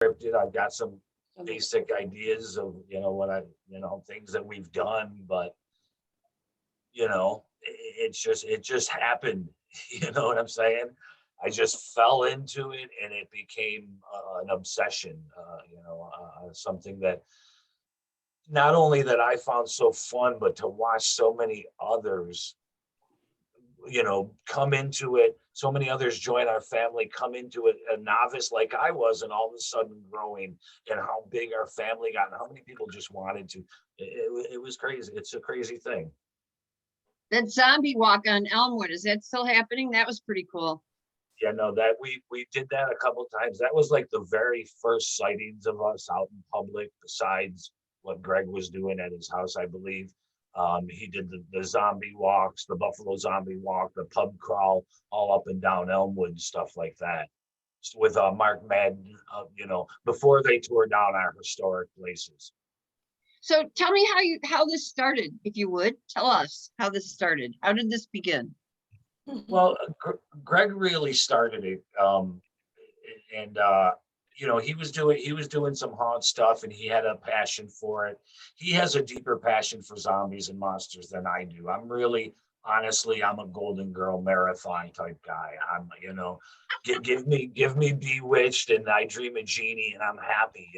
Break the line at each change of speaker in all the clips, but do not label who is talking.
scripted. I've got some basic ideas of, what things that we've done, but it just happened. You know what I'm saying? I just fell into it and it became an obsession, something that not only that I found so fun, but to watch so many others, come into it. So many others join our family, come into it, a novice like I was, and all of a sudden growing, and how big our family got, and how many people just wanted to. It was crazy. It's a crazy thing.
That zombie walk on Elmwood, is that still happening? That was pretty cool.
Yeah, no, that we did that a couple times. That was like the very first sightings of us out in public, besides what Greg was doing at his house, I believe. He did the zombie walks, the Buffalo zombie walk, the pub crawl, all up and down Elmwood and stuff like that. With Mark Madden, before they tore down our historic places.
So tell me how this started, if you would. Tell us how this started. How did this begin?
Well, Greg really started it, and he was doing some haunt stuff, and he had a passion for it. He has a deeper passion for zombies and monsters than I do. Honestly, I'm a Golden Girl marathon type guy. Give me Bewitched and I Dream of Jeannie, and I'm happy.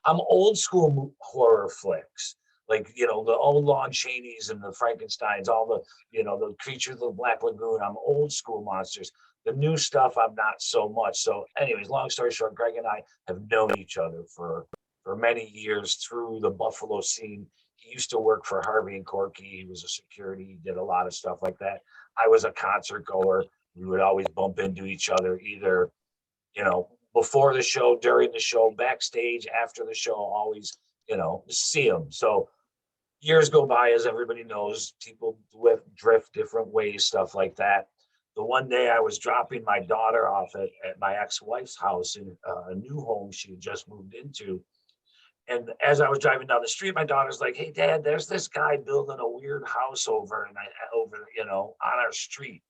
I'm old school horror flicks. Like, the old Lon Chaney's and the Frankensteins, all the Creatures of the Black Lagoon. I'm old school monsters. The new stuff, I'm not so much. So anyways, long story short, Greg and I have known each other for many years through the Buffalo scene. He used to work for Harvey and Corky. He was a security. He did a lot of stuff like that. I was a concert goer. We would always bump into each other, either, before the show, during the show, backstage, after the show, always, see him. So years go by, as everybody knows, people drift different ways, stuff like that. The one day I was dropping my daughter off at my ex-wife's house in a new home she had just moved into. And as I was driving down the street, my daughter's like, "Hey, Dad, there's this guy building a weird house over on our street."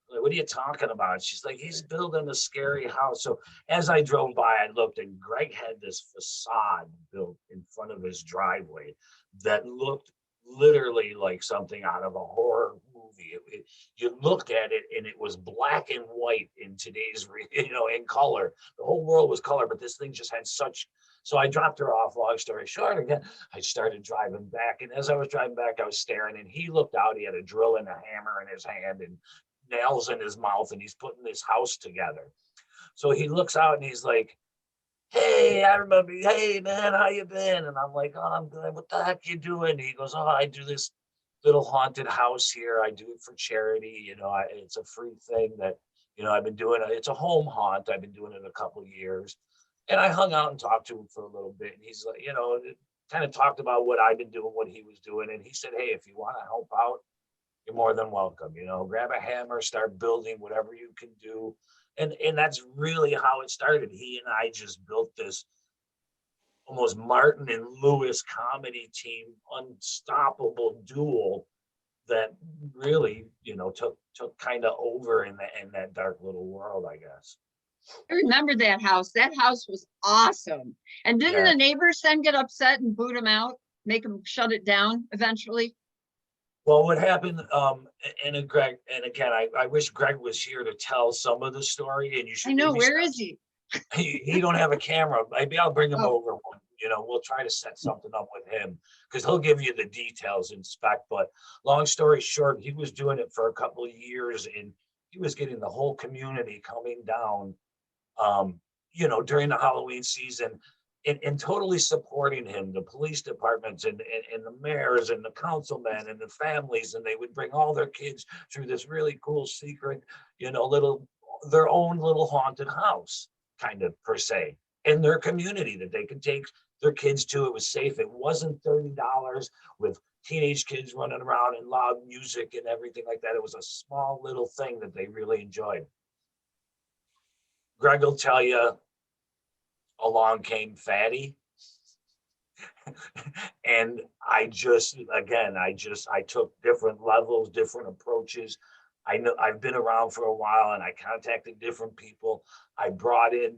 Like, "What are you talking about?" She's like, "He's building a scary house." So as I drove by, I looked, and Greg had this facade built in front of his driveway that looked literally like something out of a horror movie. You looked at it, and it was black and white in today's, in color. The whole world was color, but this thing just had such. So I dropped her off. Long story short, again, I started driving back, and as I was driving back, I was staring, and he looked out. He had a drill and a hammer in his hand, and nails in his mouth, and he's putting this house together. So he looks out and he's like, "Hey, I remember you. Hey, man, how you been?" And I'm like, "Oh, I'm good. What the heck you doing?" And he goes, "Oh, I do this little haunted house here. I do it for charity. It's a free thing that, I've been doing. It's a home haunt. I've been doing it a couple of years." And I hung out and talked to him for a little bit. And he's like, kind of talked about what I've been doing, what he was doing. And he said, "Hey, if you want to help out, you're more than welcome. Grab a hammer, start building whatever you can do." And that's really how it started. He and I just built this almost Martin and Lewis comedy team, unstoppable duel that really, took kind of over in that dark little world, I guess.
I remember that house. That house was awesome. And didn't
Yeah.
the neighbors then get upset and boot him out, make him shut it down eventually?
Well, what happened, and Greg, and again, I wish Greg was here to tell some of the story, and you
I
should
know.
maybe
Where is he?
he don't have a camera. Maybe I'll bring him
Oh,
over one. We'll try to set something up with him because he'll give you the details in spec. But long story short, he was doing it for a couple of years, and he was getting the whole community coming down, during the Halloween season, and totally supporting him, the police departments and the mayors and the councilmen and the families, and they would bring all their kids through this really cool secret, their own little haunted house, kind of, per se, in their community that they could take their kids to. It was safe. It wasn't $30 with teenage kids running around and loud music and everything like that. It was a small little thing that they really enjoyed. Greg will tell you, along came Fatty. And I took different levels, different approaches. I know I've been around for a while, and I contacted different people. I brought in,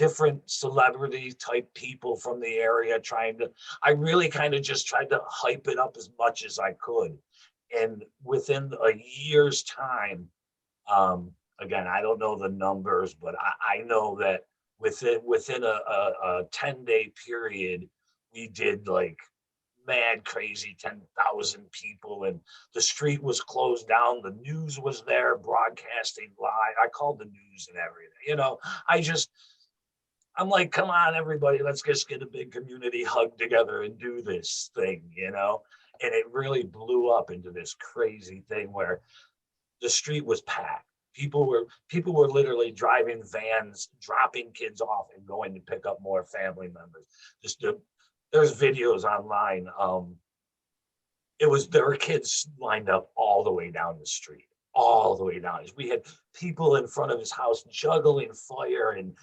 different celebrity type people from the area I really kind of just tried to hype it up as much as I could. And within a year's time, again, I don't know the numbers, but I know that within a 10-day period, we did like mad crazy 10,000 people, and the street was closed down. The news was there broadcasting live. I called the news and everything. I'm like, come on, everybody, let's just get a big community hug together and do this thing. And it really blew up into this crazy thing where the street was packed. People were literally driving vans, dropping kids off and going to pick up more family members. There's videos online. There were kids lined up all the way down the street, all the way down. We had people in front of his house juggling fire and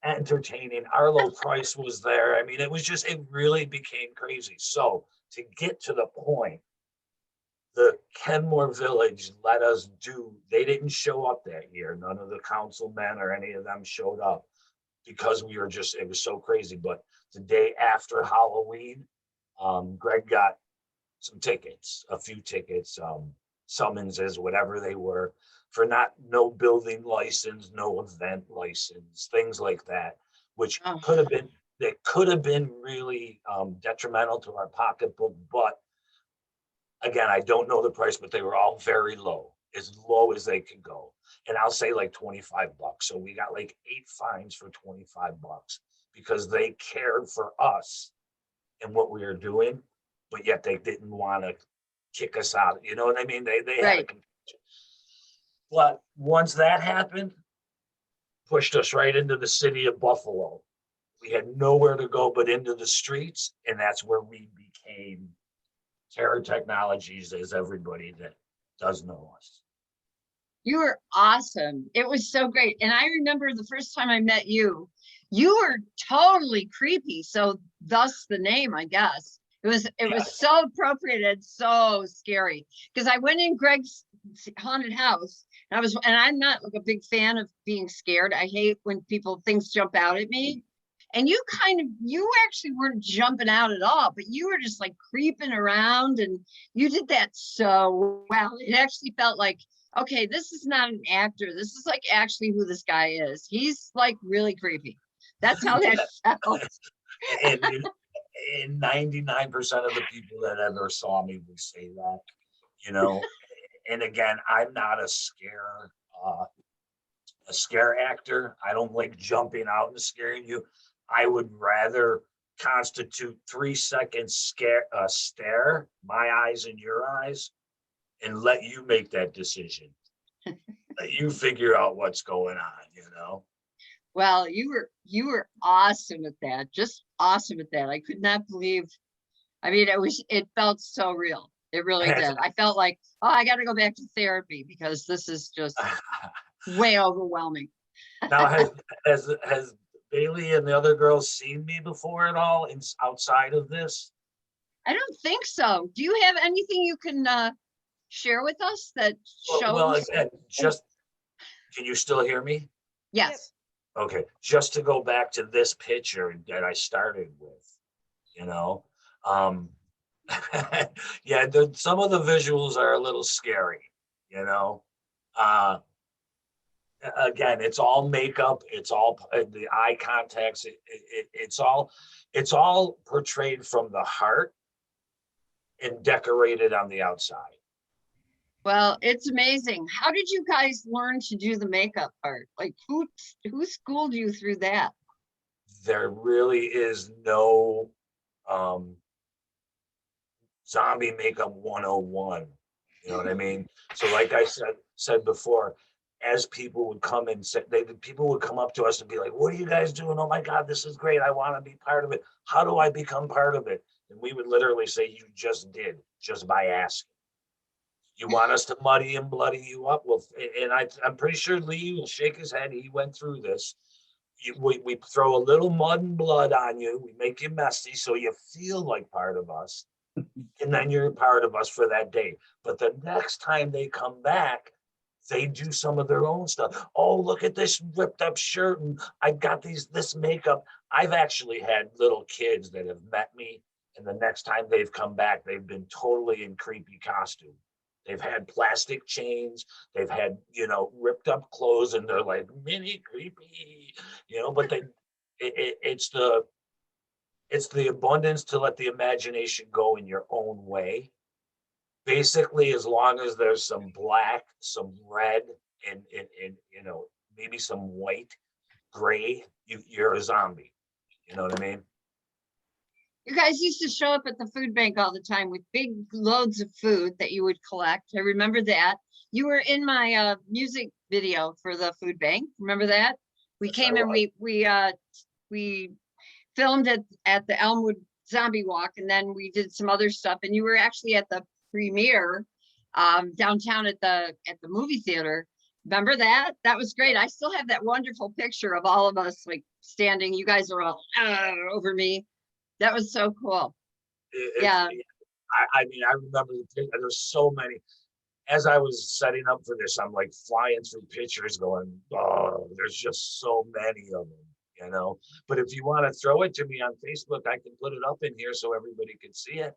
entertaining. Arlo Price was there. I mean, it really became crazy. So to get to the point, the Kenmore Village they didn't show up that year. None of the councilmen or any of them showed up because it was so crazy. But the day after Halloween, Greg got a few tickets, summonses, whatever they were, for no building license, no event license, things like that, which could have been really detrimental to our pocketbook. But again, I don't know the price, but they were all very low as they could go. And I'll say like $25. So we got like 8 fines for $25 because they cared for us and what we were doing, but yet they didn't want to kick us out. You know what I mean? They had a competition. But once that happened, pushed us right into the city of Buffalo. We had nowhere to go but into the streets, and that's where we became Terror Technologies, as everybody that does know us.
You were awesome. It was so great. And I remember the first time I met you, you were totally creepy. So thus the name, I guess. It was so appropriate and so scary. Because I went in Greg's haunted house and I'm not like a big fan of being scared. I hate when things jump out at me. And you actually weren't jumping out at all, but you were just like creeping around, and you did that so well. It actually felt like, okay, this is not an actor. This is like actually who this guy is. He's like really creepy. That's how that felt.
And 99% of the people that ever saw me would say that, and again, I'm not a scare actor. I don't like jumping out and scaring you. I would rather constitute 3 seconds stare, my eyes in your eyes, and let you make that decision. Let you figure out what's going on,
Well, you were awesome at that. Just awesome at that. I could not believe. I mean, it felt so real. It really did. I felt like, I got to go back to therapy because this is just way overwhelming.
Now, has Bailey and the other girls seen me before at all outside of this?
I don't think so. Do you have anything you can share with us that shows?
Well, again, can you still hear me?
Yes.
Okay, just to go back to this picture that I started with, yeah, some of the visuals are a little scary, again, it's all makeup, it's all the eye contacts, it's all portrayed from the heart and decorated on the outside.
Well, it's amazing. How did you guys learn to do the makeup part? Like who schooled you through that?
There really is no zombie makeup 101. You know what I mean? So like I said before, as people would come and say, people would come up to us and be like, what are you guys doing? Oh my God, this is great. I want to be part of it. How do I become part of it? And we would literally say, you just did, just by asking. You want us to muddy and bloody you up? Well, and I'm pretty sure Lee will shake his head. He went through this. We throw a little mud and blood on you. We make you messy so you feel like part of us. And then you're part of us for that day. But the next time they come back, they do some of their own stuff. Oh, look at this ripped up shirt, and I got this makeup. I've actually had little kids that have met me, and the next time they've come back, they've been totally in creepy costume. They've had plastic chains, they've had, ripped up clothes, and they're like mini creepy, but it's the abundance to let the imagination go in your own way. Basically, as long as there's some black, some red, and maybe some white, gray, you're a zombie. You know what I mean?
You guys used to show up at the food bank all the time with big loads of food that you would collect. I remember that. You were in my music video for the food bank. Remember that? We
Yes, I
came and
was.
we filmed at the Elmwood Zombie Walk, and then we did some other stuff. And you were actually at the premiere downtown at the movie theater. Remember that? That was great. I still have that wonderful picture of all of us like standing. You guys are all over me. That was so cool. Yeah.
I mean, I remember there's so many. As I was setting up for this, I'm like flying through pictures going, oh, there's just so many of them. But if you want to throw it to me on Facebook, I can put it up in here so everybody can see it.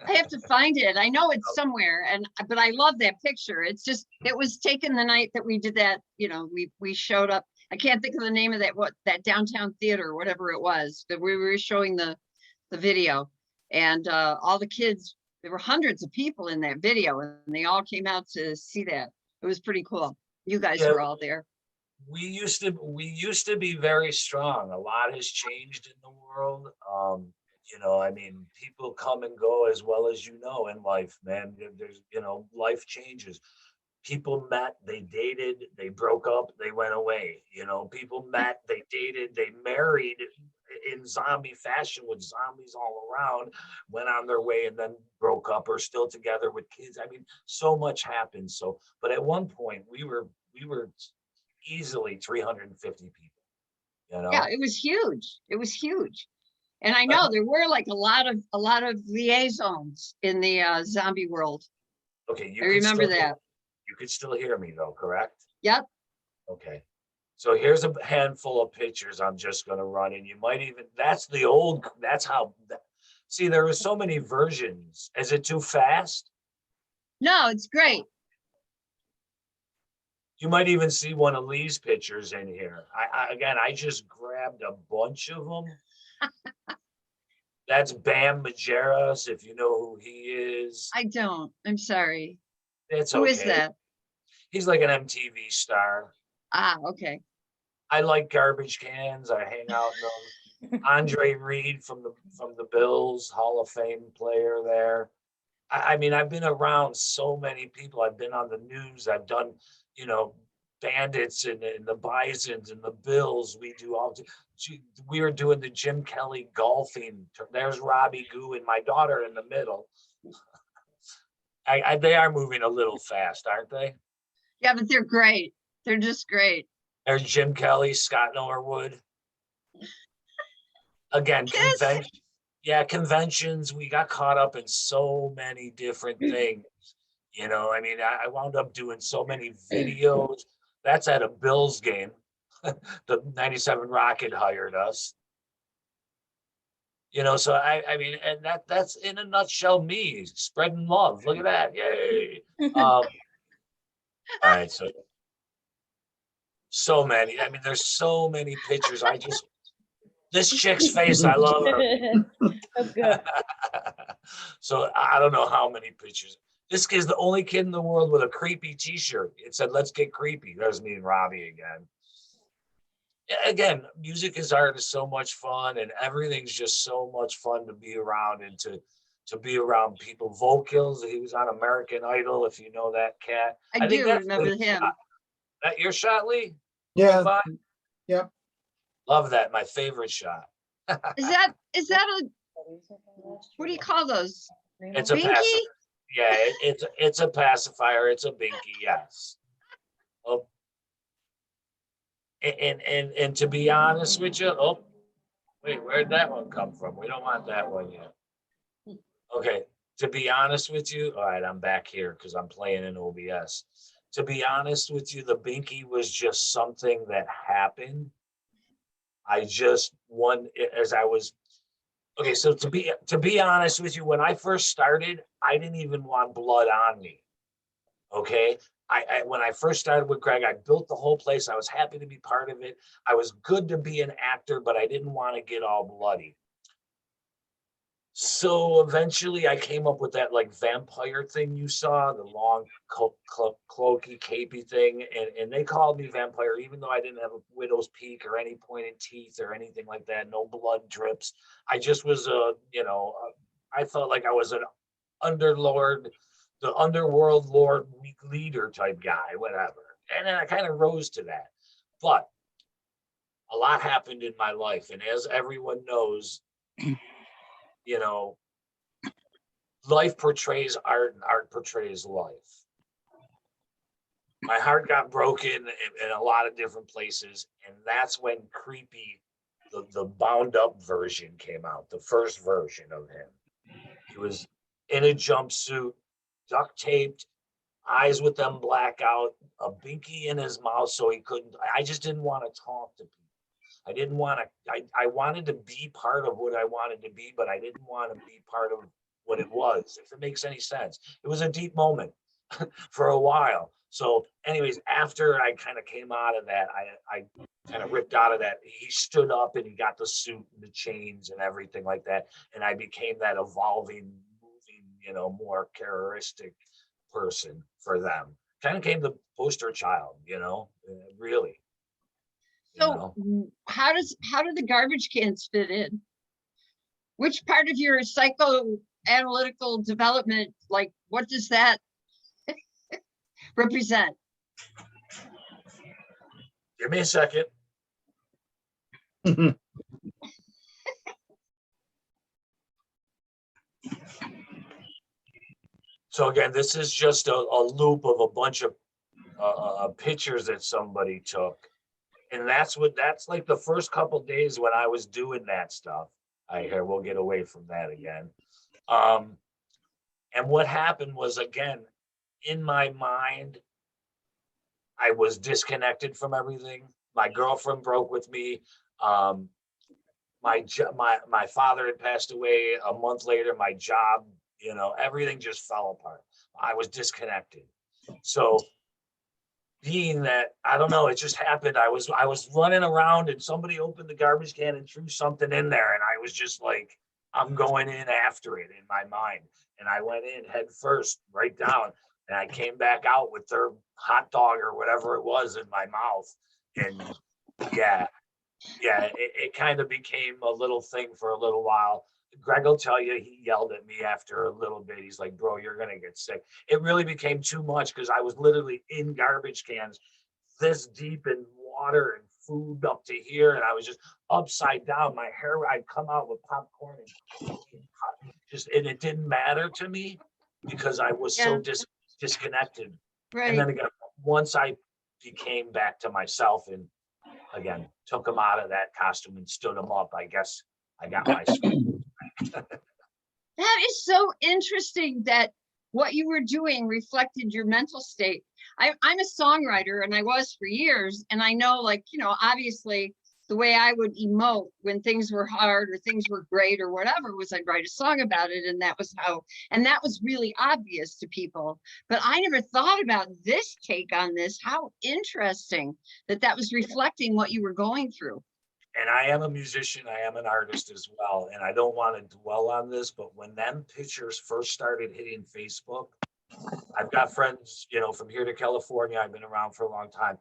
I have to find it. I know it's somewhere, but I love that picture. It's just, it was taken the night that we did that, we showed up. I can't think of the name of that downtown theater, whatever it was, that we were showing the video, and all the kids, there were hundreds of people in that video, and they all came out to see that. It was pretty cool. You guys were all there.
We used to be very strong. A lot has changed in the world. I mean, people come and go, as well as in life, man. There's life changes. People met, they dated, they broke up, they went away. People met, they dated, they married in zombie fashion with zombies all around, went on their way, and then broke up or still together with kids. I mean, so much happened. But at one point we were easily 350 people.
Yeah, it was huge. And I know there were like a lot of liaisons in the zombie world.
Okay,
I remember that.
You could still hear me though, correct?
Yep.
Okay. So here's a handful of pictures I'm just going to run, and you might even, see, there are so many versions. Is it too fast?
No, it's great.
You might even see one of Lee's pictures in here. I just grabbed a bunch of them. That's Bam Margera, if you know who he is.
I don't. I'm sorry.
It's
Who
okay.
is that?
He's like an MTV star.
Ah, okay.
I like garbage cans. I hang out in them. Andre Reed from the Bills, Hall of Fame player there. I mean, I've been around so many people. I've been on the news. I've done, Bandits and the Bisons and the Bills. We were doing the Jim Kelly golfing. There's Robbie Goo and my daughter in the middle. They are moving a little fast, aren't they?
Yeah, but they're great. They're just great.
There's Jim Kelly, Scott Norwood. Again, conventions. We got caught up in so many different things. I mean, I wound up doing so many videos. That's at a Bills game. The 97 Rocket hired us. So I mean, and that's in a nutshell me spreading love. Look at that. Yay. All right, so many. I mean, there's so many pictures. This chick's face, I love her.
That's good.
So I don't know how many pictures. This kid's the only kid in the world with a creepy t-shirt. It said, "Let's get creepy." There's me and Robbie again. Again, music is art is so much fun, and everything's just so much fun to be around and to be around people. Vocals, he was on American Idol, if you know that cat.
I do remember him.
That your shot, Lee?
Yeah. Yep.
Love that. My favorite shot.
Is that a, what do you call those?
It's a
Binky?
pacifier. Yeah, it's a pacifier. It's a binky, yes. Oh. And to be honest with you, wait, where'd that one come from? We don't want that one yet. Okay, to be honest with you, all right, I'm back here because I'm playing in OBS. to be honest with you, the binky was just something that happened. I just as I was okay. So to be honest with you, when I first started, I didn't even want blood on me. Okay. When I first started with Greg, I built the whole place. I was happy to be part of it. I was good to be an actor, but I didn't want to get all bloody. So eventually I came up with that like vampire thing you saw, the long cloaky capey thing. And they called me vampire, even though I didn't have a widow's peak or any pointed teeth or anything like that. No blood drips. I just was I felt like I was an underlord, the underworld lord leader type guy, whatever. And then I kind of rose to that. But a lot happened in my life. And as everyone knows, life portrays art and art portrays life. My heart got broken in a lot of different places. And that's when Creepy, the bound up version came out, the first version of him. He was in a jumpsuit, duct taped, eyes with them blackout, a binky in his mouth so he couldn't. I just didn't want to talk to people. I didn't want to, I wanted to be part of what I wanted to be, but I didn't want to be part of what it was, if it makes any sense. It was a deep moment for a while. So anyways, after I kind of came out of that, I kind of ripped out of that. He stood up and he got the suit and the chains and everything like that. And I became that evolving, moving, more characteristic person for them. Kind of came the poster child, really.
So how do the garbage cans fit in? Which part of your psychoanalytical development, like what does that represent?
Give me a second. So again, this is just a loop of a bunch of pictures that somebody took. And that's like the first couple days when I was doing that stuff. We'll get away from that again. And what happened was, again, in my mind, I was disconnected from everything. My girlfriend broke with me. My father had passed away a month later. My job, everything just fell apart. I was disconnected. So being that, I don't know, it just happened. I was running around and somebody opened the garbage can and threw something in there. And I was just like, I'm going in after it in my mind. And I went in head first, right down. And I came back out with their hot dog or whatever it was in my mouth. And it kind of became a little thing for a little while. Greg will tell you, he yelled at me after a little bit. He's like, bro, you're going to get sick. It really became too much because I was literally in garbage cans this deep in water and food up to here. And I was just upside down. My hair, I'd come out with popcorn and it didn't matter to me because I was so disconnected.
Right.
And then again, once I became back to myself and again, took him out of that costume and stood him up, I guess I got my
That is so interesting that what you were doing reflected your mental state. I'm a songwriter and I was for years. And I know, obviously the way I would emote when things were hard or things were great or whatever was I'd write a song about it. And that was really obvious to people. But I never thought about this take on this. How interesting that was reflecting what you were going through.
And I am a musician, I am an artist as well. And I don't want to dwell on this, but when them pictures first started hitting Facebook, I've got friends, from here to California, I've been around for a long time.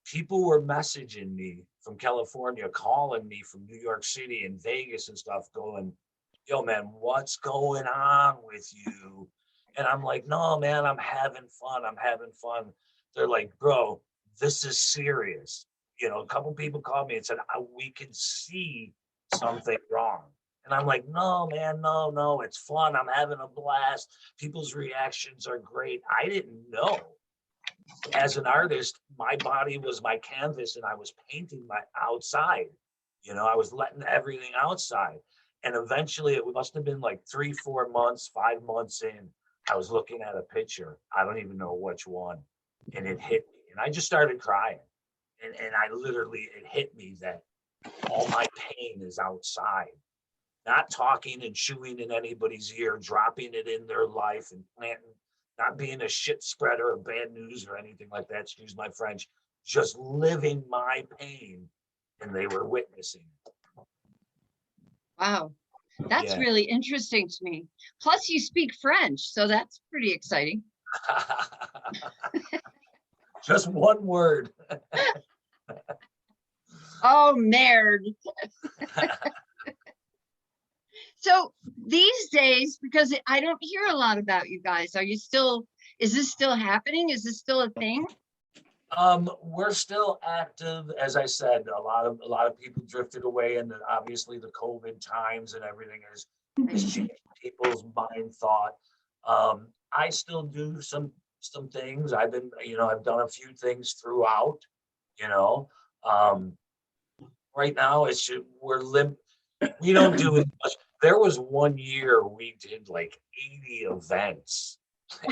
People were messaging me from California, calling me from New York City and Vegas and stuff going, yo, man, what's going on with you? And I'm like, no, man, I'm having fun. They're like, bro, this is serious. A couple people called me and said, we can see something wrong. And I'm like, no, man, no, it's fun. I'm having a blast. People's reactions are great. I didn't know. As an artist, my body was my canvas and I was painting my outside. I was letting everything outside. And eventually it must have been like 3, 4 months, 5 months in, I was looking at a picture. I don't even know which one. and it hit me, and I just started crying. And I literally, it hit me that all my pain is outside, not talking and chewing in anybody's ear, dropping it in their life and planting, not being a shit spreader of bad news or anything like that, excuse my French, just living my pain, and they were witnessing it.
Wow. That's
Yeah.
really interesting to me. Plus you speak French, so that's pretty exciting.
Just one word.
Oh, merde. So these days, because I don't hear a lot about you guys, are you still, is this still happening? Is this still a thing?
We're still active. As I said, a lot of people drifted away, and then obviously the COVID times and everything is changed people's mind thought. I still do some things. I've been, I've done a few things throughout, you know. Right now it's just, we don't do as much. There was one year we did like 80 events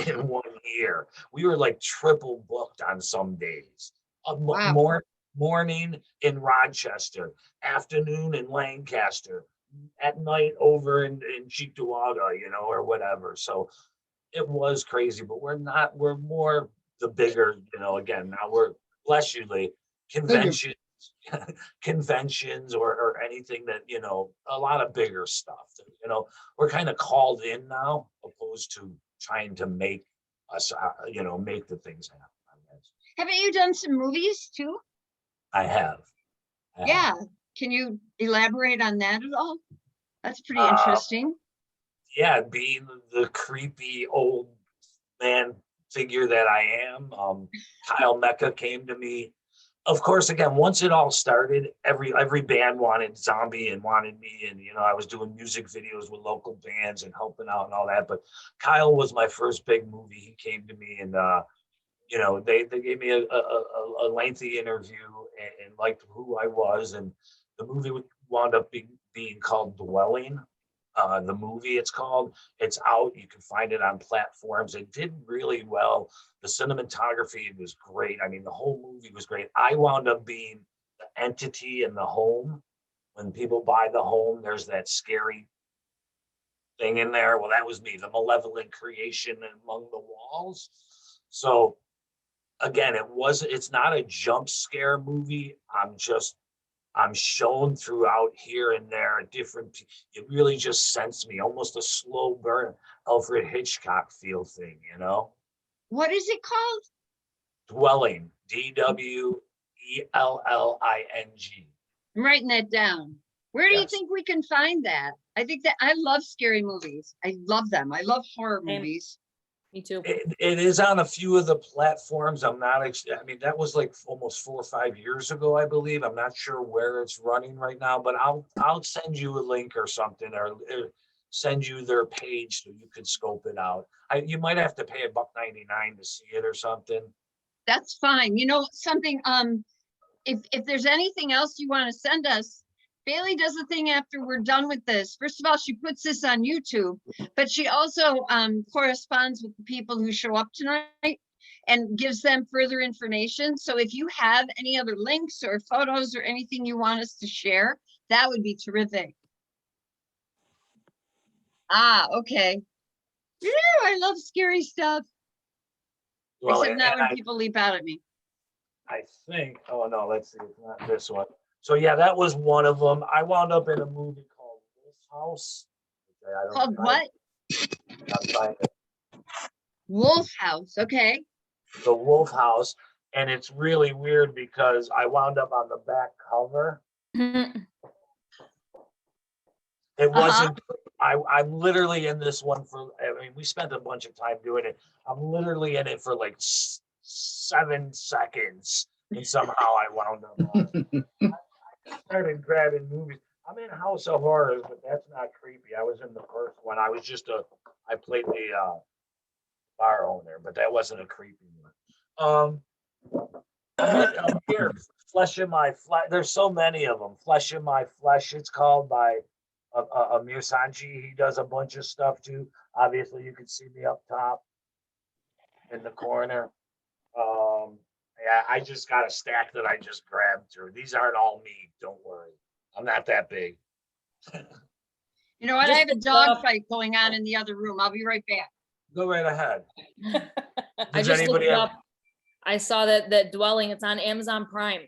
in one year. We were like triple booked on some days.
Wow.
Morning in Rochester, afternoon in Lancaster, at night over in Cheektowaga, or whatever. So it was crazy, but we're more the bigger, again, now we're, bless you, Lee, conventions, conventions or anything that, a lot of bigger stuff, we're kind of called in now, opposed to trying to make us, make the things happen.
Haven't you done some movies too?
I have.
Yeah. Can you elaborate on that at all? That's pretty
Uh,
interesting.
Yeah, being the creepy old man figure that I am, Kyle Mecca came to me. Of course, again, once it all started, every band wanted Zombie and wanted me, and I was doing music videos with local bands and helping out and all that. But Kyle was my first big movie. He came to me, and they gave me a lengthy interview and liked who I was, and the movie wound up being called Dwelling. The movie, it's called, it's out, you can find it on platforms. It did really well. The cinematography was great. I mean, the whole movie was great. I wound up being the entity in the home. When people buy the home, there's that scary thing in there. Well, that was me, the malevolent creation among the walls. So again, it's not a jump scare movie. I'm shown throughout here and there different, it really just sends me almost a slow burn, Alfred Hitchcock feel thing,
What is it called?
Dwelling, Dwelling.
I'm writing that down. Where do you
Yes.
think we can find that? I think that I love scary movies. I love them. I love horror
Same.
movies.
Me too.
It is on a few of the platforms. I mean, that was like almost 4 or 5 years ago, I believe. I'm not sure where it's running right now, but I'll send you a link or something, or send you their page so you could scope it out. You might have to pay $1.99 to see it or something.
That's fine. You know something, if there's anything else you want to send us, Bailey does a thing after we're done with this. First of all, she puts this on YouTube, but she also corresponds with the people who show up tonight and gives them further information. So if you have any other links or photos or anything you want us to share, that would be terrific. Ah, okay. Yeah, I love scary stuff.
Well,
Except not when people leap out at me.
I think, oh no, let's see, it's not this one. So yeah, that was one of them. I wound up in a movie called Wolf House. Okay,
Called what?
I'm trying to,
Wolf House. Okay.
the Wolf House, and it's really weird because I wound up on the back cover. It wasn't, I'm literally in this one for, I mean, we spent a bunch of time doing it. I'm literally in it for like 7 seconds, and somehow I wound up on it. I started grabbing movies. I'm in House of Horrors, but that's not creepy. I was in the first one. I played the bar owner, but that wasn't a creepy one. I'm here, Flesh in My Flesh. There's so many of them. Flesh in My Flesh, it's called, by Amir Sanji. He does a bunch of stuff too. Obviously, you can see me up top in the corner. Yeah, I just got a stack that I just grabbed through. These aren't all me. Don't worry. I'm not that big.
You know what? I
Just
have a
looked
dog
up-
fight going on in the other room. I'll be right back.
Go right ahead.
I
Does
just looked
anybody
it
have-
up. I saw that Dwelling, it's on Amazon Prime.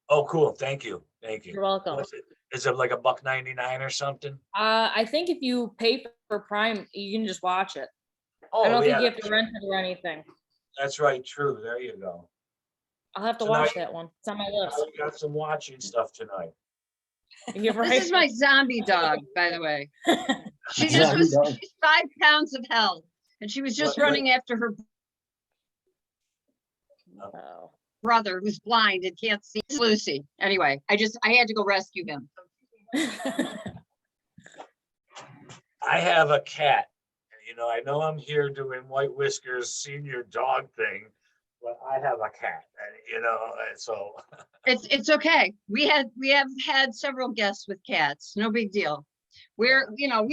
Oh, cool. Thank you. Thank you.
You're welcome.
What's it? Is it like $1.99 or something?
I think if you pay for Prime, you can just watch it.
Oh,
I don't think
yeah,
you have to rent it or anything.
that's right. True. There you go.
I'll have to
So now
watch
you-
that one. It's on my
Now
list.
we got some watching stuff tonight.
You're right.
This is my zombie dog, by the way. She just
Zombie
was,
dog.
she's 5 pounds of hell. And she was just
What-
running after her
Oh.
brother who's blind and can't see. It's Lucy. Anyway, I had to go rescue him.
I have a cat. You know, I know I'm here doing White Whiskers senior dog thing, but I have a cat, and you know, and so
It's okay. We have had several guests with cats. No big deal. We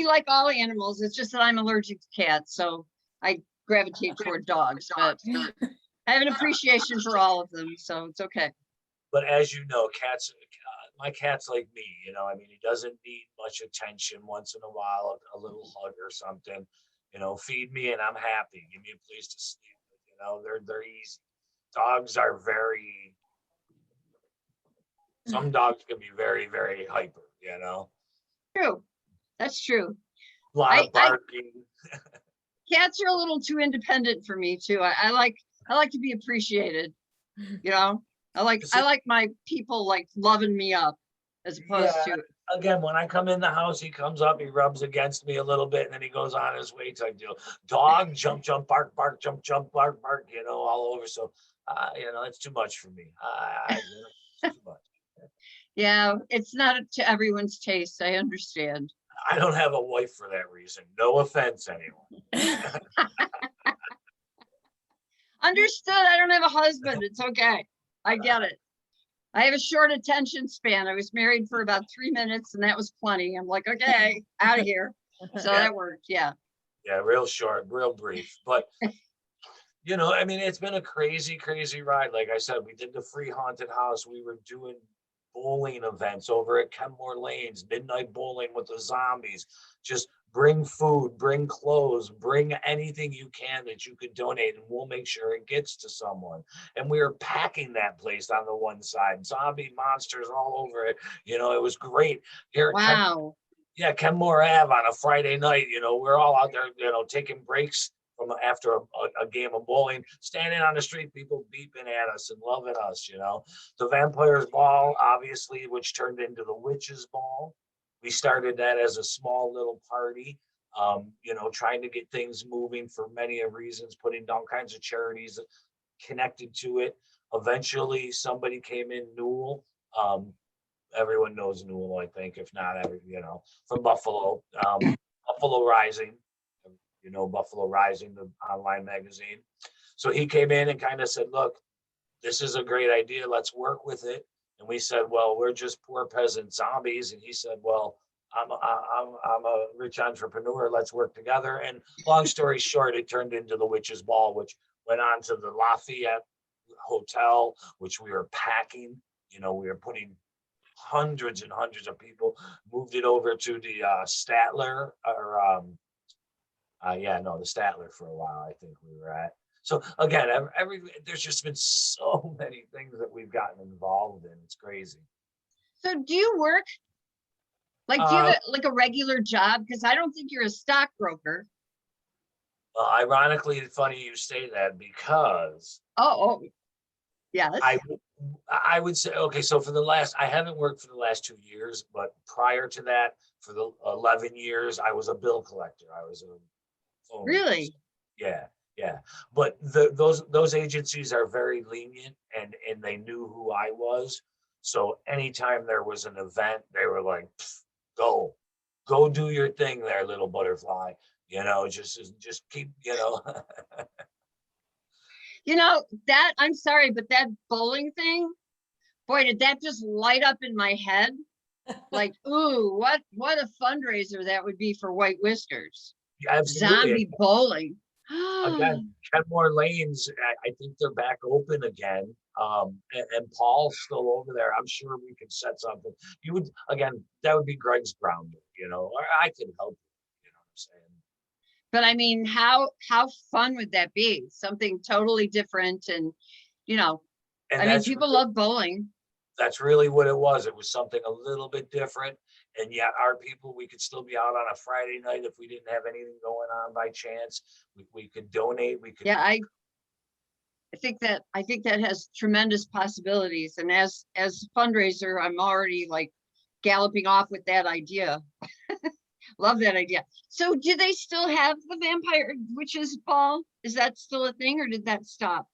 like all animals. It's just that I'm allergic to cats, so I gravitate toward dogs. But I have an appreciation for all of them, so it's okay.
but as you know, cats, my cat's like me, you know, I mean, he doesn't need much attention. Once in a while, a little hug or something, you know, feed me and I'm happy. Give me a place to sleep. You know, they're easy. Dogs are some dogs can be very, very hyper, you know,
True. That's true.
a lot of
I-
barking.
Cats are a little too independent for me too. I like to be appreciated. You know, I like my people like loving me up as opposed
Yeah.
to
Again, when I come in the house, he comes up, he rubs against me a little bit, and then he goes on his way type deal. Dog, jump, jump, bark, bark, jump, jump, bark, bark, you know, all over. So, you know, it's too much for me. It's too much.
yeah, it's not to everyone's taste. I understand.
I don't have a wife for that reason. No offense, anyone.
Understood. I don't have a husband. It's okay. I get it. I have a short attention span. I was married for about 3 minutes and that was plenty. I'm like, okay, out of here. So
Yeah.
that worked. Yeah.
Yeah, real short, real brief. But, you know, I mean, it's been a crazy, crazy ride. Like I said, we did the free haunted house. We were doing bowling events over at Kenmore Lanes, midnight bowling with the zombies. Just bring food, bring clothes, bring anything you can that you could donate, and we'll make sure it gets to someone. And we were packing that place on the one side, zombie monsters all over it. You know, it was great. Here at
Wow.
Kenmore Ave on a Friday night, you know, we're all out there, you know, taking breaks from after a game of bowling, standing on the street, people beeping at us and loving us, you know. The Vampires Ball, obviously, which turned into the Witches Ball. We started that as a small little party, you know, trying to get things moving for many of reasons, putting all kinds of charities connected to it. Eventually, somebody came in, Newell. Everyone knows Newell, I think, if not, you know, from Buffalo. Buffalo Rising, you know, Buffalo Rising, the online magazine. So he came in and kind of said, look, this is a great idea. Let's work with it. And we said, well, we're just poor peasant zombies. And he said, well, I'm a rich entrepreneur. Let's work together. And long story short, it turned into the Witches Ball, which went on to the Lafayette Hotel, which we were packing. You know, we were putting hundreds and hundreds of people, moved it over to the Statler or the Statler for a while, I think we were at. So again, there's just been so many things that we've gotten involved in. It's crazy.
So do you work? Like, do you have like a regular job? Because I don't think you're a stockbroker.
Well, ironically, it's funny you say that because
Oh, yes.
I would say, okay, so I haven't worked for the last 2 years, but prior to that, for the 11 years, I was a bill collector. I was a phone.
Really?
Yeah. But those agencies are very lenient and they knew who I was. So anytime there was an event, they were like, go do your thing there, little butterfly. You know, just keep, you know.
You know, that, I'm sorry, but that bowling thing, boy, did that just light up in my head. Like, ooh, what a fundraiser that would be for White Whiskers.
Absolutely.
Zombie bowling.
Again, Kenmore Lanes, I think they're back open again. And Paul's still over there. I'm sure we could set something. You would, again, that would be Greg's ground, or I could help you know what I'm saying?
But I mean, how fun would that be? Something totally different and,
And
I mean,
that's
people
really,
love bowling.
that's really what it was. It was something a little bit different. And yet our people, we could still be out on a Friday night if we didn't have anything going on by chance. We could donate, we could.
Yeah, I think that has tremendous possibilities. And as a fundraiser, I'm already like galloping off with that idea. Love that idea. So do they still have the Vampire Witches Ball? Is that still a thing or did that stop?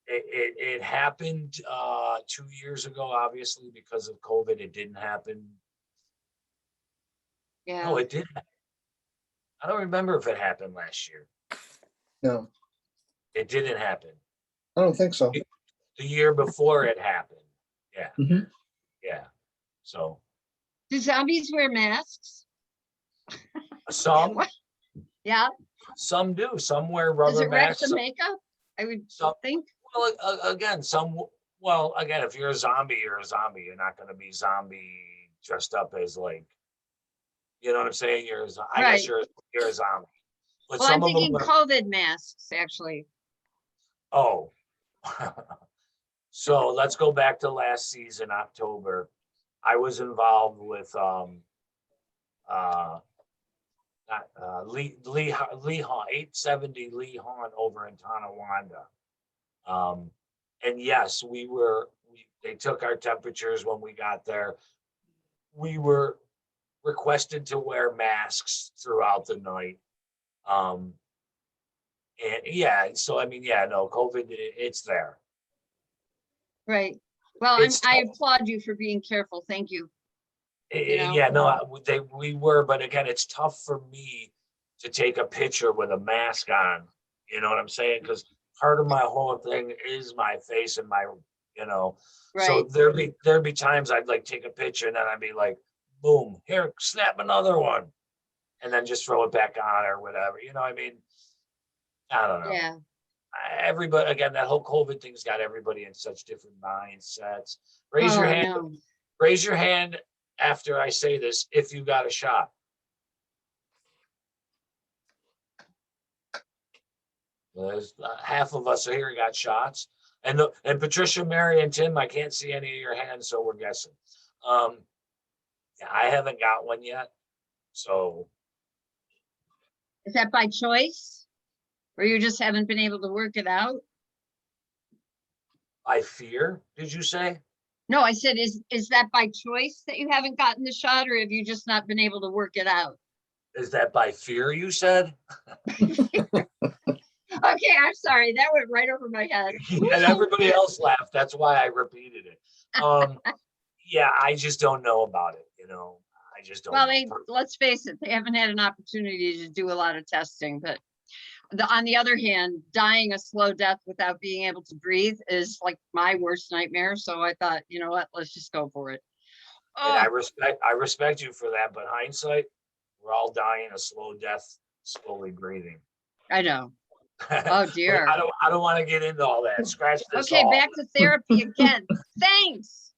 It happened 2 years ago, obviously, because of COVID, it didn't happen.
Yeah,
No, it did. I don't remember if it happened last year.
No,
It didn't happen.
I don't think so.
The year before it happened. Yeah.
Mhm.
Yeah. So
do zombies wear masks?
some
Yeah,
some do. Some wear
does
rubber
it wreck
masks.
the makeup? I would
Some,
think.
well, again, again, if you're a zombie, you're a zombie. You're not going to be zombie dressed up as like, you know what I'm saying? I guess
Right.
you're a zombie. But
Well, I'm
some of them
thinking
are,
COVID masks, actually.
oh. So let's go back to last season, October. I was involved with not Lee Hahn, 870 Lee Hahn over in Tonawanda. And yes, they took our temperatures when we got there. We were requested to wear masks throughout the night. And yeah, so I mean, yeah, no, COVID, it's there.
Right. Well,
It's
I
tough.
applaud you for being careful. Thank you. know?
Yeah, no, we were, but again, it's tough for me to take a picture with a mask on. You know what I'm saying? Because part of my whole thing is my face and my, you know. So
Right.
there'd be times I'd like take a picture and then I'd be like, boom, here, snap another one, and then just throw it back on or whatever. You know, I mean, I don't know.
Yeah.
Everybody, again, that whole COVID thing's got everybody in such different mindsets. Raise your
Oh, I
hand.
know.
Raise your hand after I say this if you got a shot. There's half of us here got shots, and Patricia, Mary, and Tim, I can't see any of your hands, so we're guessing. Yeah, I haven't got one yet, so
Is that by choice? Or you just haven't been able to work it out?
I fear. Did you say?
No, I said, is that by choice that you haven't gotten the shot, or have you just not been able to work it out?
Is that by fear? You said.
Okay, I'm sorry. That went right over my head.
And everybody else laughed. That's why I repeated it. Yeah, I just don't know about it. You know, I just don't.
Well,
know.
let's face it, they haven't had an opportunity to do a lot of testing, but on the other hand, dying a slow death without being able to breathe is like my worst nightmare. So I thought, you know what, let's just go for it.
And
Oh,
I respect you for that, but hindsight, we're all dying a slow death, slowly breathing.
I know. Oh
But
dear.
I don't want to get into all that. Scratch this.
Okay,
off.
back to therapy again. Thanks.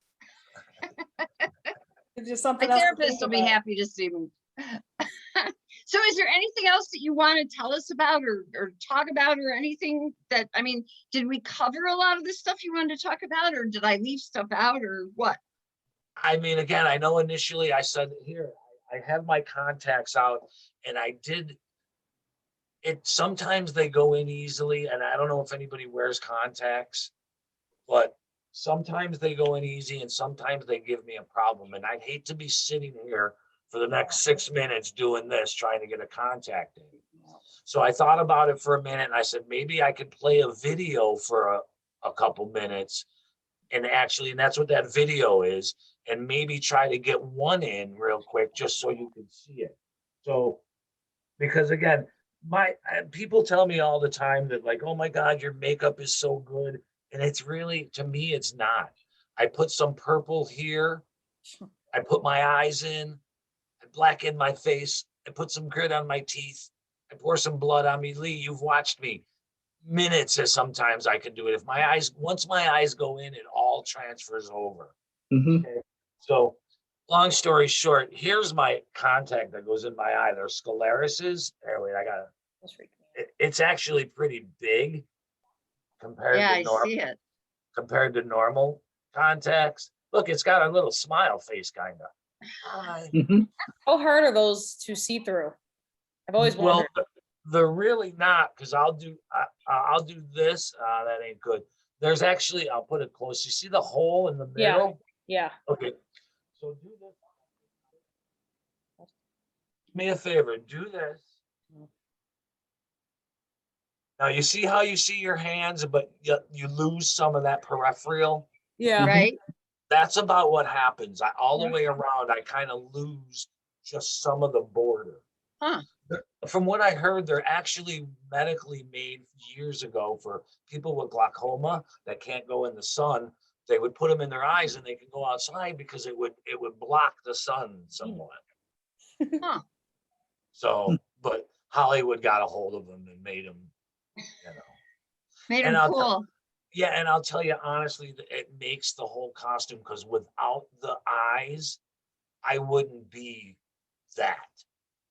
It's just
My
something else to
therapist
think
will be
about.
happy to see me. So is there anything else that you want to tell us about or talk about or anything that, I mean, did we cover a lot of the stuff you wanted to talk about, or did I leave stuff out, or what?
I mean, again, I know initially I said here, I have my contacts out, and I did. Sometimes they go in easily, and I don't know if anybody wears contacts, but sometimes they go in easy, and sometimes they give me a problem. And I'd hate to be sitting here for the next 6 minutes doing this, trying to get a contact in. So I thought about it for a minute, and I said maybe I could play a video for a couple minutes, and that's what that video is, and maybe try to get one in real quick just so you can see it. So, because again, people tell me all the time that like, oh my God, your makeup is so good, and it's really, to me, it's not. I put some purple here, I put my eyes in, I blacken my face, I put some grit on my teeth, I pour some blood on me. Lee, you've watched me minutes as sometimes I can do it. If my eyes, once my eyes go in, it all transfers over.
Mhm.
Okay. So long story short, here's my contact that goes in my eye. They're sclerises. There, wait, I got it.
That's freaking me
It's actually pretty big compared
Yeah,
to
I
normal
see it.
contacts. Look, it's got a little smile face, kind of. Hi.
Mhm.
out. How hard are those to see through? I've always
Well,
wondered.
they're really not, because I'll do this. That ain't good. There's actually, I'll put it close. You see the hole in the
Yeah.
middle?
Yeah.
Okay. So do this. Do me a favor, do this. Now you see how you see your hands, but you lose some of that peripheral.
Yeah.
Right?
That's about what happens. All the
Yeah.
way around, I kind of lose just some of the border.
Huh.
From what I heard, they're actually medically made years ago for people with glaucoma that can't go in the sun. They would put them in their eyes and they can go outside because it would block the sun somewhat.
Huh.
So, but Hollywood got a hold of them and made them, you know.
Made
And
them
I'll
cool.
Yeah, and I'll tell you honestly, it makes the whole costume, because without the eyes, I wouldn't be that.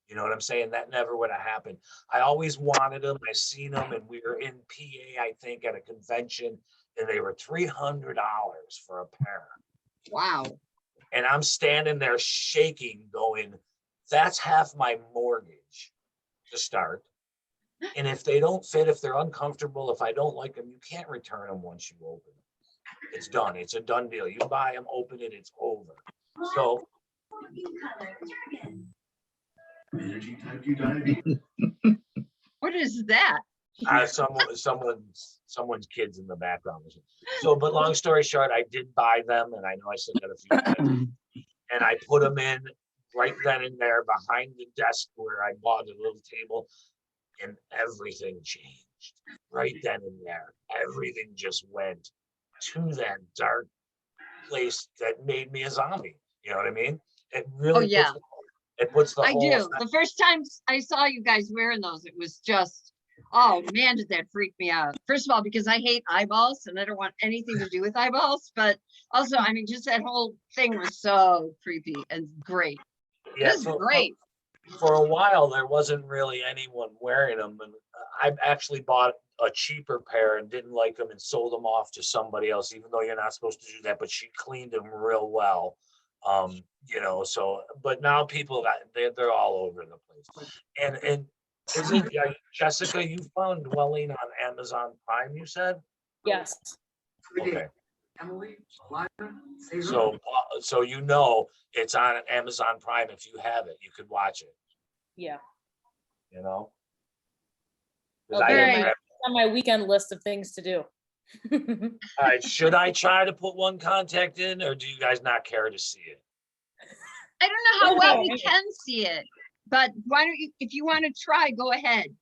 You know what I'm saying? That never would have happened. I always wanted them. I seen them, and we were in PA, I think, at a convention, and they were $300 for a pair.
Wow.
And I'm standing there shaking, going, "That's half my mortgage to start. And if they don't fit, if they're uncomfortable, if I don't like them, you can't return them once you open them. It's done. It's a done deal. You buy them, open it, it's over." So
What is that?
someone's kids in the background. So, but long story short, I did buy them, and I know I said that a few times, and I put them in right then and there behind the desk where I bought a little table, and everything changed right then and there. Everything just went to that dark place that made me a zombie. You know what I mean? It really
yeah.
puts the
I
whole
do. The first time I saw you guys wearing those, it was just, oh man, did that freak me out. First of all, because I hate eyeballs and I don't want anything to do with eyeballs. But also, I mean, just that whole thing was so creepy and great. It
yeah,
was great.
for a while there wasn't really anyone wearing them, and I actually bought a cheaper pair and didn't like them and sold them off to somebody else, even though you're not supposed to do that, but she cleaned them real well. So but now people they're all over the place. And is it Jessica, you found Dwelling on Amazon Prime, you said?
Yes.
Okay. So it's on Amazon Prime. If you have it, you could watch it,
Yeah.
you know? 'Cause
Well,
I
Very-
didn't have-
On my weekend list of things to do.
All right, should I try to put one contact in, or do you guys not care to see it?
I don't know how
Yeah,
well we
maybe.
can see it, but why don't you, if you want to try, go ahead.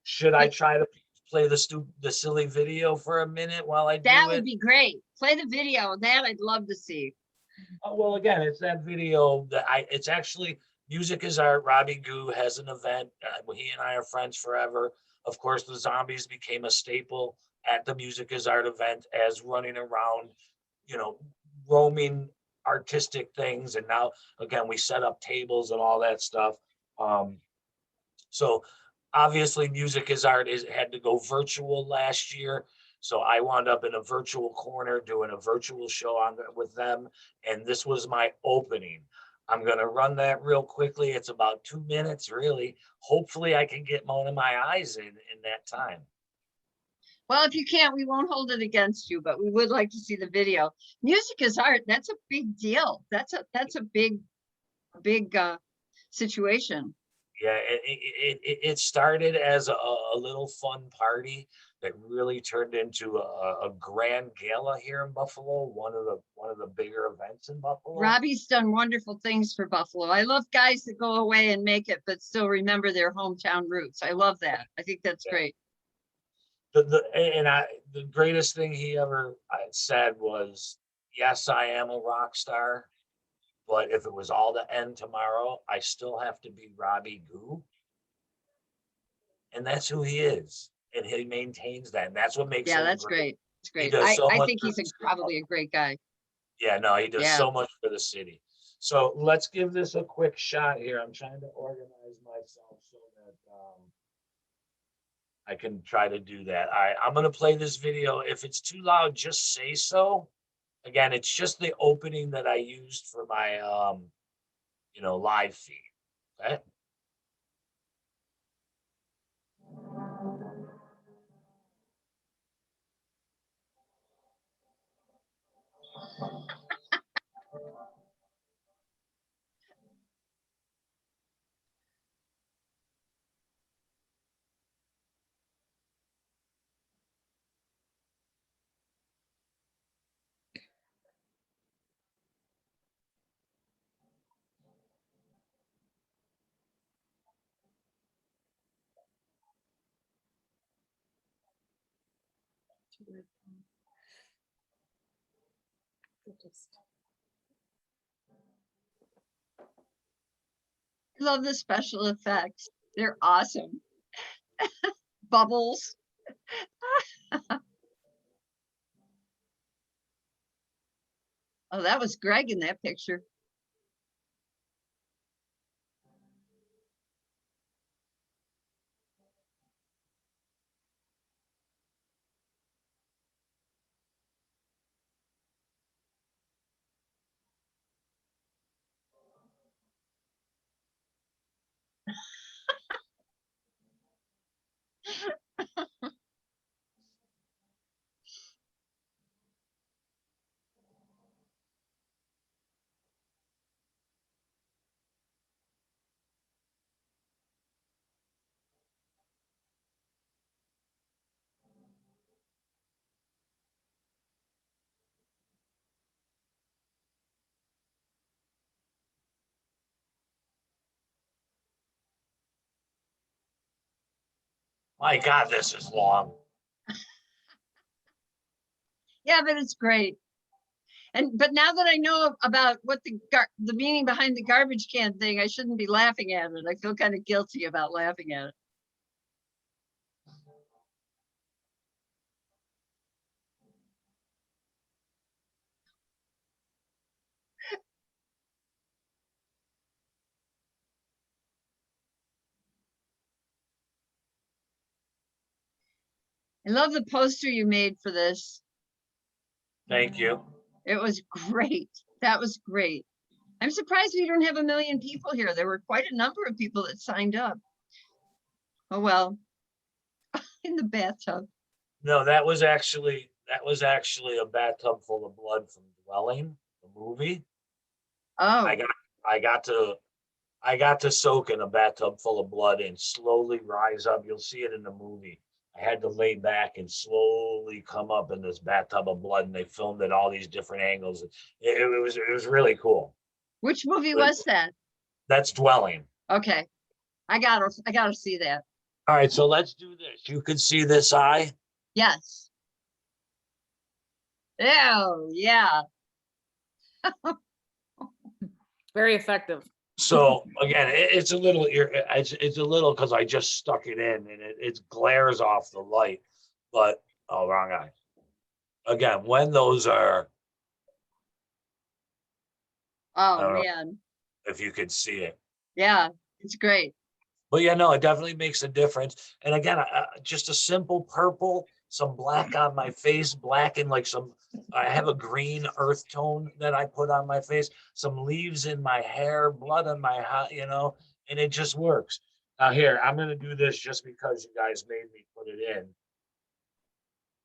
Should I try to play the silly video for a minute while I do
That
it?
would be great. Play the video. That I'd love to see.
Oh, well, again, it's that video that it's actually Music is Art. Robbie Goo has an event. He and I are friends forever. Of course, the zombies became a staple at the Music is Art event as running around, roaming artistic things. And now, again, we set up tables and all that stuff. So obviously Music is Art had to go virtual last year. So I wound up in a virtual corner doing a virtual show with them. And this was my opening. I'm going to run that real quickly. It's about 2 minutes, really. Hopefully I can get one of my eyes in that time.
Well, if you can't, we won't hold it against you, but we would like to see the video. Music is art. That's a big deal. That's a big situation.
Yeah, it started as a little fun party that really turned into a grand gala here in Buffalo, one of the bigger events in Buffalo.
Robbie's done wonderful things for Buffalo. I love guys that go away and make it, but still remember their hometown roots. I love that. I think that's great.
The greatest thing he ever said was, "Yes, I am a rock star, but if it was all to end tomorrow, I still have to be Robbie Goo." and that's who he is. And he maintains that. And that's what makes
Yeah,
him
that's
great.
great. It's
He
great.
does so
I
much
think
for
he's
the city.
probably a great guy.
Yeah, no, he does
Yeah.
so much for the city. So let's give this a quick shot here. I'm trying to organize myself so that I can try to do that. I'm gonna play this video. If it's too loud, just say so. Again, it's just the opening that I used for my live feed. Okay.
I love the special effects. They're awesome. Bubbles. Oh, that was Greg in that picture.
My God, this is long.
Yeah, but it's great. But now that I know about what the meaning behind the garbage can thing, I shouldn't be laughing at it. I feel kind of guilty about laughing at it. I love the poster you made for this.
Thank you.
It was great. That was great. I'm surprised we don't have 1 million people here. There were quite a number of people that signed up. Oh, well, in the bathtub.
No, that was actually a bathtub full of blood from Dwelling, the movie.
Oh,
I got to soak in a bathtub full of blood and slowly rise up. You'll see it in the movie. I had to lay back and slowly come up in this bathtub of blood, and they filmed it all these different angles. It was really cool.
which movie
But
was that?
that's Dwelling.
Okay. I gotta see that.
All right, so let's do this. You can see this eye.
Yes. Oh, yeah.
Very effective.
So again, it's a little it's a little because I just stuck it in and it glares off the light. But oh, wrong eye. Again, when those are, I
Oh,
don't know
man.
if you could see it.
Yeah, it's great.
But yeah, no, it definitely makes a difference. And again, just a simple purple, some black on my face, black and like I have a green earth tone that I put on my face, some leaves in my hair, blood on my hat, and it just works. Now here, I'm going to do this just because you guys made me put it in.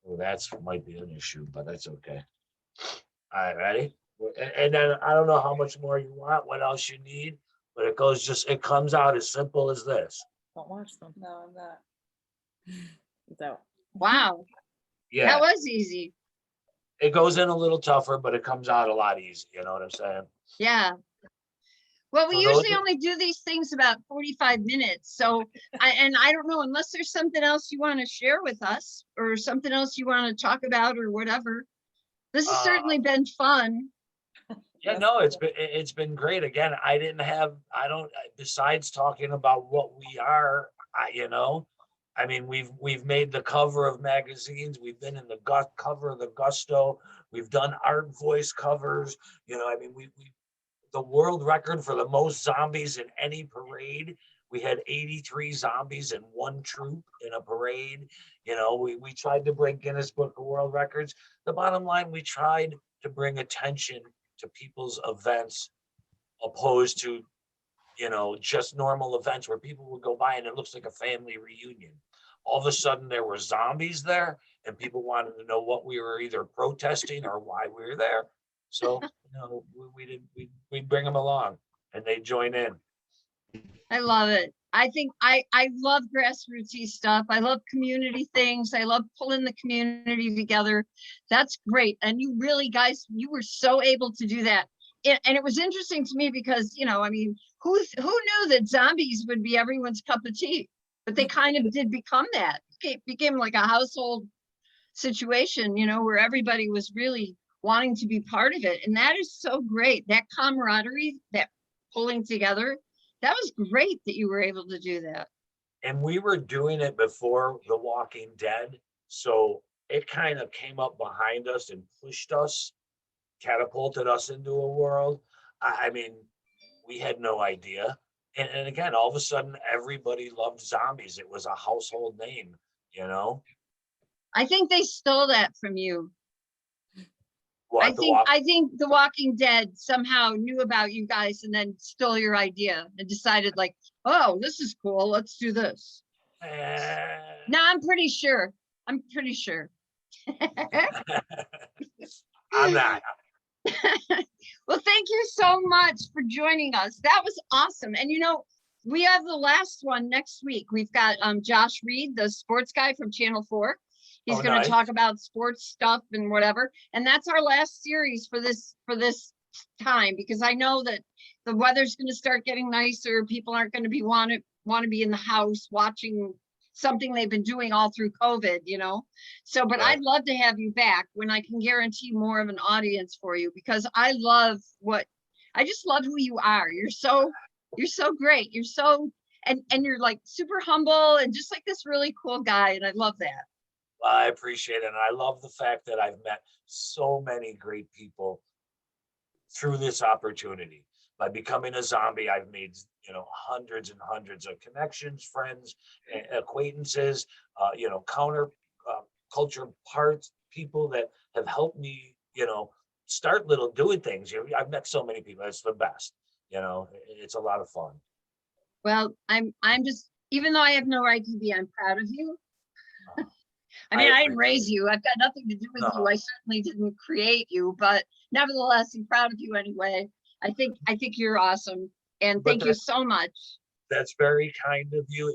Well, that's might be an issue, but that's okay. All right, ready? And then I don't know how much more you want, what else you need, but it comes out as simple as this.
Don't watch them. No, I'm not. It's out.
Wow.
Yeah,
That was easy.
it goes in a little tougher, but it comes out a lot easier. You know what I'm saying?
Yeah. Well, we
So those
usually
are-
only do these things about 45 minutes. So I don't know, unless there's something else you want to share with us or something else you want to talk about or whatever. This has certainly been fun.
Yeah, no, it's been great. Again, I don't besides talking about what we are, I mean, we've made the cover of magazines. We've been in the cover of the Gusto. We've done art voice covers. You know, I mean, we the world record for the most zombies in any parade. We had 83 zombies in one troop in a parade. You know, we tried to break Guinness Book of World Records. The bottom line, we tried to bring attention to people's events opposed to, you know, just normal events where people would go by and it looks like a family reunion. All of a sudden there were zombies there and people wanted to know what we were either protesting or why we were there. So, you know, we bring them along and they join in.
I love it. I think I love grassrootsy stuff. I love community things. I love pulling the community together. That's great. And you really, guys, you were so able to do that. And it was interesting to me because, you know, I mean, who knew that zombies would be everyone's cup of tea? But they kind of did become that. It became like a household situation, you know, where everybody was really wanting to be part of it. And that is so great. That camaraderie, that pulling together, that was great that you were able to do that.
And we were doing it before The Walking Dead. So it kind of came up behind us and pushed us, catapulted us into a world. I mean, we had no idea. And again, all of a sudden, everybody loved zombies. It was a household name, you know?
I think they stole that from you.
What,
I think The Walking Dead somehow knew about you guys and then stole your idea and decided like, oh, this is cool. Let's do this. No, I'm pretty sure. I'm pretty sure.
I'm not.
Well, thank you so much for joining us. That was awesome. And you know, we have the last one next week. We've got Josh Reed, the sports guy from Channel 4. He's going
nice.
to talk about sports stuff and whatever. And that's our last series for this time, because I know that the weather's going to start getting nicer. People aren't going to be want to be in the house watching something they've been doing all through COVID, you know? So, but
Right.
I'd love to have you back when I can guarantee more of an audience for you, because I just love who you are. You're so great. You're so, and you're like super humble and just like this really cool guy. And I love that.
Well, I appreciate it. And I love the fact that I've met so many great people through this opportunity. By becoming a zombie, I've made, you know, hundreds and hundreds of connections, friends, acquaintances, you know, culture parts, people that have helped me, you know, start doing things. You know, I've met so many people. It's the best. You know, it's a lot of fun.
Well, I'm just, even though I have no right to be, I'm proud of you. I mean, I didn't raise you. I've got nothing to do with you. I certainly didn't create you, but nevertheless, I'm proud of you anyway. I think you're awesome. And thank you so much.
That's very kind of you.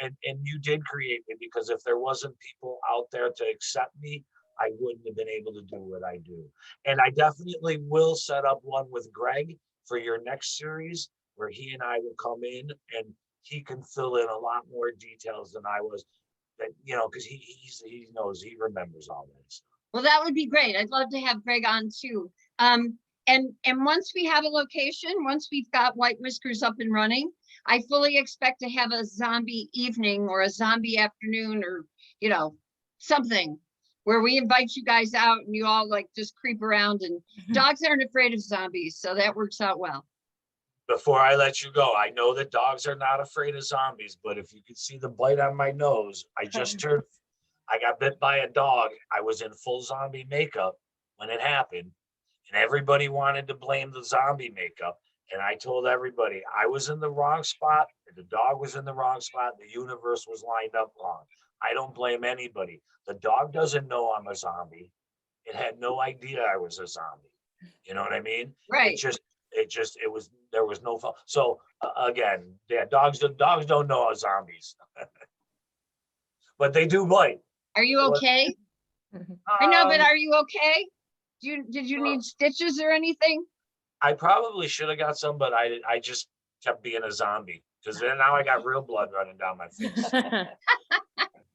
And you did create me, because if there wasn't people out there to accept me, I wouldn't have been able to do what I do. And I definitely will set up one with Greg for your next series, where he and I will come in and he can fill in a lot more details than I was. That, you know, because he knows, he remembers all that stuff.
Well, that would be great. I'd love to have Greg on too. And once we have a location, once we've got White Whiskers up and running, I fully expect to have a zombie evening or a zombie afternoon, or, you know, something where we invite you guys out and you all like just creep around. And dogs aren't afraid of zombies, so that works out well.
Before I let you go, I know that dogs are not afraid of zombies, but if you could see the bite on my nose, I got bit by a dog. I was in full zombie makeup when it happened, and everybody wanted to blame the zombie makeup. And I told everybody I was in the wrong spot, the dog was in the wrong spot, the universe was lined up wrong. I don't blame anybody. The dog doesn't know I'm a zombie. It had no idea I was a zombie. You know what I mean?
Right.
There was no fault. So again, yeah, dogs don't know how zombies, but they do bite.
Are you okay? I know, but are you okay? Did you need stitches or anything?
I probably should have got some, but I just kept being a zombie, because then now I got real blood running down my face.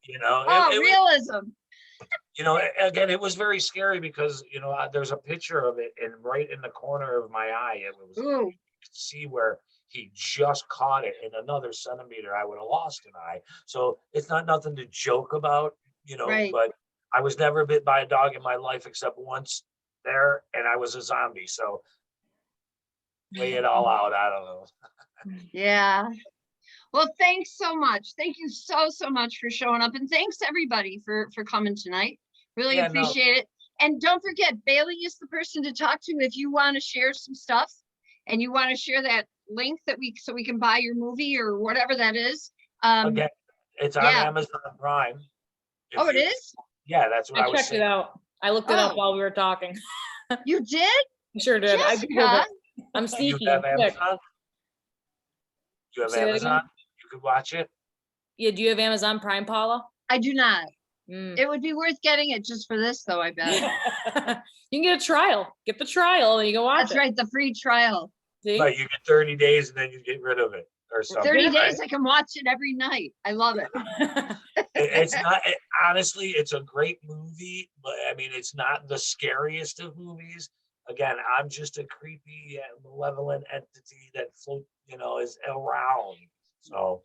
You know,
realism.
You know, again, it was very scary because, you know, there's a picture of it, and right in the corner of my eye, it was, you could see where he just caught it in another centimeter, I would have lost an eye. So it's not nothing to joke about,
Right.
but I was never bit by a dog in my life except once there, and I was a zombie. So lay it all out. I don't know.
Yeah. Well, thanks so much. Thank you so, so much for showing up, and thanks everybody for coming tonight. Really
Yeah, no.
appreciate it. And don't forget, Bailey is the person to talk to if you want to share some stuff and you want to share that link so we can buy your movie or whatever that is.
Again, it's on
yeah.
Amazon Prime. If
Oh, it
you-
is?
Yeah, that's what I
I
was
checked it
saying.
out. I looked it
Oh.
up while we were talking.
You did?
I sure did. I Googled
Jessica?
it. I'm
You
sneaky.
have
I'm quick.
Amazon? You have
Say that
Amazon?
again?
You could watch it?
Yeah, do you have Amazon Prime, Paula?
I do not.
Mm.
It would be worth getting it just for this though, I bet.
You can get a trial. Get the trial and you can watch
That's
it.
right, the free trial.
See?
Right, you get 30 days and then you get rid of it or something.
30
right?
days, I can watch it every night. I love it.
It's not, honestly, it's a great movie, but I mean, it's not the scariest of movies. Again, I'm just a creepy, malevolent entity that is around. So,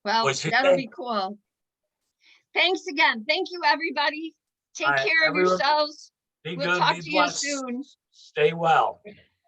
Well,
What'd you
that'll
say?
be cool. Thanks again. Thank you, everybody. Take
All right,
care of
everyone,
yourselves.
be
We'll
good,
talk
be
to you
blessed,
soon.
stay well.